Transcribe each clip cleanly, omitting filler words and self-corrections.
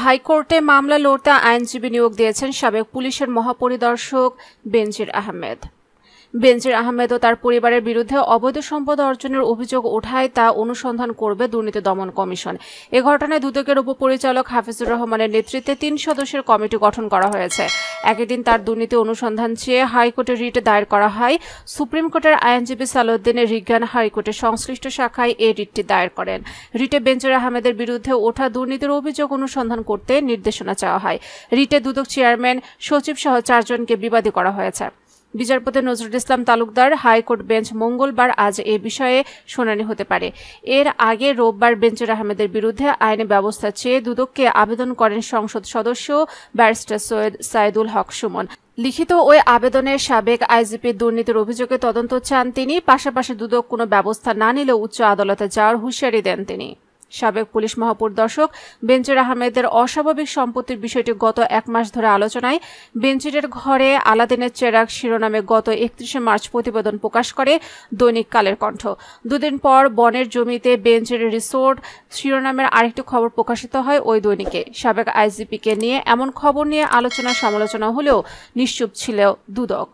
হাইকোর্টে মামলা লড়তে আইনজীবী নিয়োগ দিয়েছেন সাবেক পুলিশের মহাপরিদর্শক বেনজির আহমেদ। বেনজির আহমেদ ও তার পরিবারের বিরুদ্ধে অবৈধ সম্পদ অর্জনের অভিযোগ ওঠায় তা অনুসন্ধান করবে দুর্নীতি দমন কমিশন। এ ঘটনায় দুদকের উপপরিচালক হাফিজুর রহমানের নেতৃত্বে ৩ সদস্যের কমিটি গঠন করা হয়েছে। একই দিন তার দুর্নীতি অনুসন্ধান চেয়ে হাইকোর্টে রিট দায়ের করা হয়। সুপ্রিম কোর্টের আইনজীবী সালাউদ্দিনের রিজ্ঞান হাইকোর্টের সংশ্লিষ্ট শাখায় এই রিটটি দায়ের করেন। রিটে বেনজির আহমেদের বিরুদ্ধে ওঠা দুর্নীতির অভিযোগ অনুসন্ধান করতে নির্দেশনা চাওয়া হয়। রিটে দুদক চেয়ারম্যান, সচিব সহ 4 জনকে বিবাদী করা হয়েছে। বিচারপতি নজরুল ইসলাম তালুকদার হাইকোর্ট বেঞ্চ মঙ্গলবার আজ এ বিষয়ে শুনানি হতে পারে। এর আগে রোববার বেনজির আহমেদের বিরুদ্ধে আইনি ব্যবস্থা চেয়ে দুদককে আবেদন করেন সংসদ সদস্য ব্যারিস্টার সৈয়দ সাইদুল হক সুমন। লিখিত ওই আবেদনের সাবেক আইজিপির দুর্নীতির অভিযোগে তদন্ত চান তিনি। পাশাপাশি দুদক কোনো ব্যবস্থা না নিলে উচ্চ আদালতে যাওয়ার হুঁশিয়ারি দেন তিনি। সাবেক পুলিশ মহাপরিদর্শক বেনজির আহমেদের অস্বাভাবিক সম্পত্তির বিষয়টি গত 1 মাস ধরে আলোচনায়। বেনজিরের ঘরে আলাদিনের চেরাগ শিরোনামে গত 31 মার্চ প্রতিবেদন প্রকাশ করে দৈনিক কালের কণ্ঠ। দুদিন পর বনের জমিতে বেনজিরের রিসোর্ট শিরোনামের আরেকটি খবর প্রকাশিত হয় ওই দৈনিকে। সাবেক আইজিপিকে নিয়ে এমন খবর নিয়ে আলোচনা সমালোচনা হলেও নিশ্চুপ ছিল দুদক।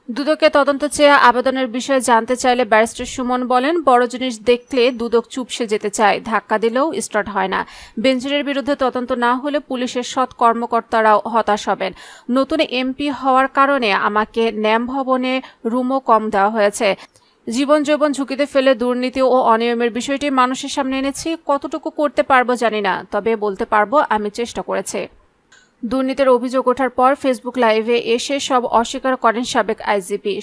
দুদকে তদন্ত চেয়ে আবেদনের বিষয়ে জানতে চাইলে ব্যারিস্টার সুমন বলেন, বড় জিনিস দেখলে দুদক চুপসে যেতে চায়, ধাক্কা দিলেও স্টার্ট হয় না। বেনজিরের বিরুদ্ধে তদন্ত না হলে পুলিশের সৎ কর্মকর্তারাও হতাশ হবেন। নতুন এমপি হওয়ার কারণে আমাকে ন্যাম ভবনে রুমও কম দেওয়া হয়েছে। জীবন যৌবন ঝুঁকিতে ফেলে দুর্নীতি ও অনিয়মের বিষয়টি মানুষের সামনে এনেছি। কতটুকু করতে পারবো জানি না, তবে বলতে পারবো আমি চেষ্টা করেছি। দুর্নীতির অভিযোগ ওঠার পর ফেসবুক লাইভে এসে সব অস্বীকার করেন সাবেক আইজিপি।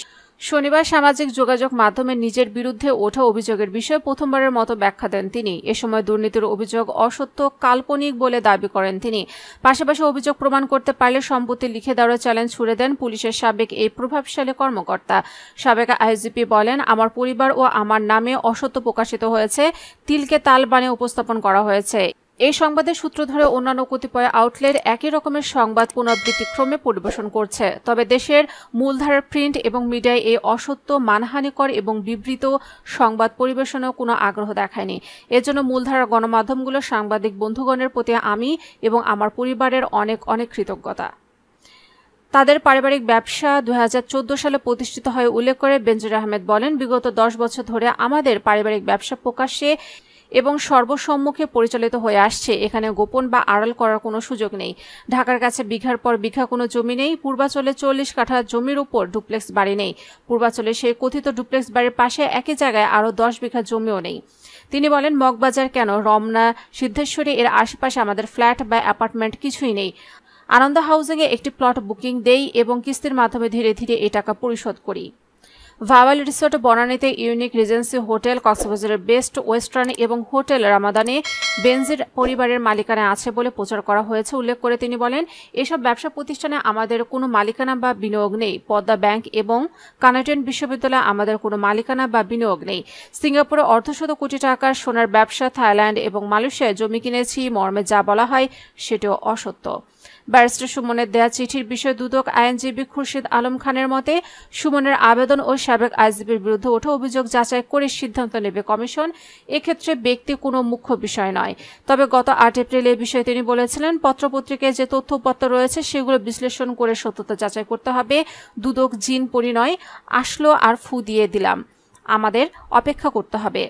শনিবার সামাজিক যোগাযোগ মাধ্যমে নিজের বিরুদ্ধে ওঠা অভিযোগের বিষয়ে প্রথমবারের মতো ব্যাখ্যা দেন তিনি। এ সময় দুর্নীতির অভিযোগ অসত্য, কাল্পনিক বলে দাবি করেন তিনি। পাশাপাশি অভিযোগ প্রমাণ করতে পারলে সম্পত্তি লিখে দেওয়ার চ্যালেঞ্জ ছুড়ে দেন পুলিশের সাবেক এই প্রভাবশালী কর্মকর্তা। সাবেক আইজিপি বলেন, আমার পরিবার ও আমার নামে অসত্য প্রকাশিত হয়েছে, তিলকে তাল বানিয়ে উপস্থাপন করা হয়েছে। এই সংবাদের সূত্র ধরে অন্যান্য কতিপয় আউটলেট একই রকমের সংবাদ পুনরাবৃত্তিক্রমে পরিবেশন করছে। তবে দেশের মূলধারার প্রিন্ট এবং মিডিয়ায় এই অসত্য, মানহানিকর এবং বিবৃত সংবাদ পরিবেশনেও কোনো আগ্রহ দেখায়নি। এজন্য মূলধারার গণমাধ্যমগুলো সাংবাদিক বন্ধুগণের প্রতি আমি এবং আমার পরিবারের অনেক অনেক কৃতজ্ঞতা। তাদের পারিবারিক ব্যবসা 2014 সালে প্রতিষ্ঠিত হয় উল্লেখ করে বেনজির আহমেদ বলেন, বিগত 10 বছর ধরে আমাদের পারিবারিক ব্যবসা প্রকাশ্যে এবং সর্বসম্মুখে পরিচালিত হয়ে আসছে। এখানে গোপন বা আড়াল করার কোনো সুযোগ নেই। ঢাকার কাছে বিঘার পর বিঘা কোনো জমি নেই। পূর্বাচলে 40 কাঠা জমির উপর ডুপ্লেক্স বাড়ি নেই। পূর্বাচলে সেই কথিত ডুপ্লেক্স বাড়ির পাশে একই জায়গায় আরও 10 বিঘা জমিও নেই। তিনি বলেন, মগবাজার কেন, রমনা, সিদ্ধেশ্বরী এর আশেপাশে আমাদের ফ্ল্যাট বা অ্যাপার্টমেন্ট কিছুই নেই। আনন্দ হাউজিংয়ে একটি প্লট বুকিং দেই এবং কিস্তির মাধ্যমে ধীরে ধীরে এই টাকা পরিশোধ করি। ভাওয়াল রিসোর্ট, বনানীতে ইউনিক রিজেন্সি হোটেল, কক্সবাজারের বেস্ট ওয়েস্টার্ন এবং হোটেল রামাদানে বেনজির পরিবারের মালিকানা আছে বলে প্রচার করা হয়েছে উল্লেখ করে তিনি বলেন, এসব ব্যবসা প্রতিষ্ঠানে আমাদের কোনো মালিকানা বা বিনিয়োগ নেই। পদ্মা ব্যাংক এবং কানাডিয়ান বিশ্ববিদ্যালয়ে আমাদের কোনো মালিকানা বা বিনিয়োগ নেই। সিঙ্গাপুরে অর্ধশত কোটি টাকার সোনার ব্যবসা, থাইল্যান্ড এবং মালয়েশিয়ায় জমি কিনেছি মর্মে যা বলা হয় সেটিও অসত্য। ব্যারিস্টার সুমনের দেয়া চিঠির বিষয়ে দুদক আইনজীবী খুরশিদ আলম খানের মতে, সুমনের আবেদন ও সাবেক আইজিপির বিরুদ্ধে ওঠা অভিযোগ যাচাই করে সিদ্ধান্ত নেবে কমিশন। এক্ষেত্রে ব্যক্তি কোনো মুখ্য বিষয় নয়। তবে গত 8 এপ্রিল এই বিষয়ে তিনি বলেছিলেন, পত্রপত্রিকায় যে তথ্যপত্র রয়েছে সেগুলো বিশ্লেষণ করে সত্যতা যাচাই করতে হবে। দুদক জিন পরি নয়, আসলো আর ফু দিয়ে দিলাম, আমাদের অপেক্ষা করতে হবে।